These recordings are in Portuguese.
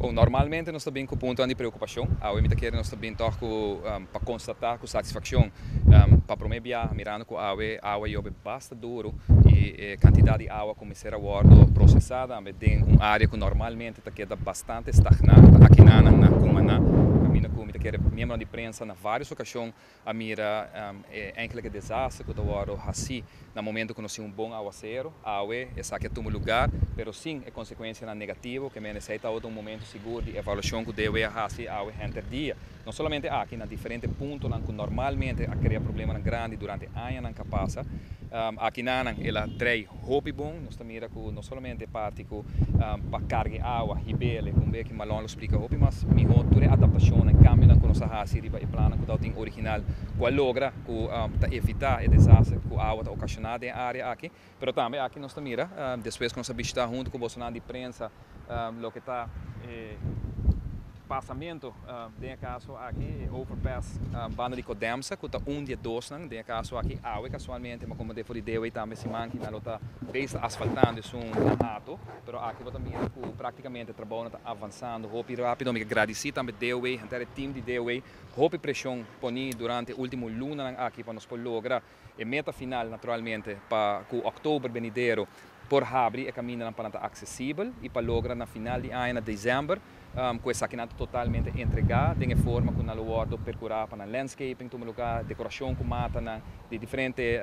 Bom, normalmente nós também com ponto de preocupação, ao mesmo tempo nós também toco para constatar com satisfação, para prometer mirando que a água joga bastante duro e a quantidade de água começar a ser processada, em uma área que normalmente queda bastante estagnada aqui na Cumaná. Caminho com membro de prensa na várias ocasiões a mira enkele desastre que estava assim no momento que nós tínhamos bom aguaceiro, a água está aqui no lugar, mas sim é consequência negativa que necessita outro momento seguro de avaliação que deve fazer a água entre dia. Não somente aqui na diferentes pontos que normalmente cria problemas grandes durante anos que passa. Aqui ela traz hobby bom, nós mira que não somente parte para carregar água, ribele, como que Malon explica hobby, mas melhor toda a adaptação em cambio que nós fazemos e plano que tem original, que logra que evitar o desastre que a água está ocasionada na área aqui, mas também aqui nós mira, depois que nós visitamos junto com o Bolsonaro de prensa, o que está passamento, tem caso aqui, overpass, banda de Codemsa, que está dia 2, tem caso aqui, água casualmente, mas como depois de Deus também se manca, na luta, desde asfaltando, isso rato, mas aqui também praticamente o trabalho está avançando, roupa rápido, me agradeci também Deus, o time de Deus, roupa pressão poni durante o último luna aqui para nós lograr a meta final, naturalmente, para que outubro venidero por abrir e caminho para estar acessível e para lograr na final de ano, dezembro, com essa maquinaria totalmente entregada, de forma que nós vamos percorrer para landscaping, lugar, decoração com mata, de diferentes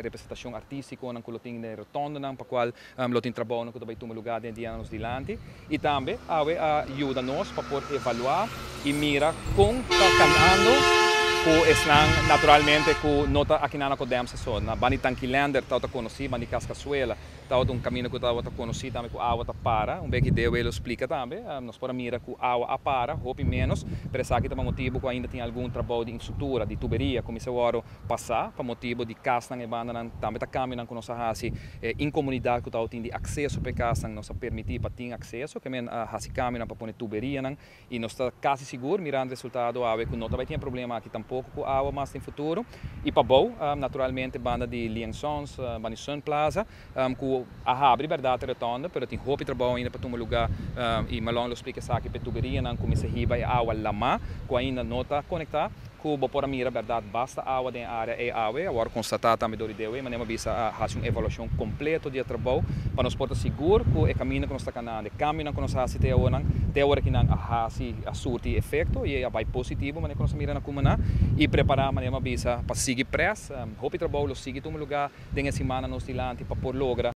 representação artística, com o tem de rotonda, para o qual o tem trabalho que vai tomar lugar de anos adiante, e também ajuda nós para poder evaluar e mirar como está caminhando. Naturalmente, que nota aqui na Codemsa, na Bani Tanquilander, está conhecido, Bani Cascazuela, está caminho que está conhecido também, que a água está para, que Deus ele explica também, nós podemos mirar que a água para, roupa menos, mas aqui tem motivo que ainda tem algum trabalho de infraestrutura, de tuberia, como se agora passar, para motivo de casa e banda, também está caminhando com nossa raça, em comunidade que está tendo acesso para casa, nós permitir para ter acesso, que a raça caminha para pôr tuberia, e nós está quase seguro, mirando o resultado, a água que não vai ter problema aqui tampouco, com água mais no futuro e para bom, naturalmente banda de liaisons, banda de Sun Plaza, que a abre verdade retorna, mas tem roupa e trabalho ainda para tomar lugar e Malon explica isso aqui para tuberia, como se riba a água lama, que ainda não está conectada, que o para mira verdade basta água dentro da área é água, agora constatar também do Deus, mas não bisa fazer uma avaliação completa do trabalho para nos portar seguro que o caminho que nós está canando, caminho que nós fazemos até agora que não a surtir efeito e vai positivo, mas nós mira na comuna e preparar para seguir pressa, roupa e trabalho seguir todo lugar, tem semana nos dilante para por logra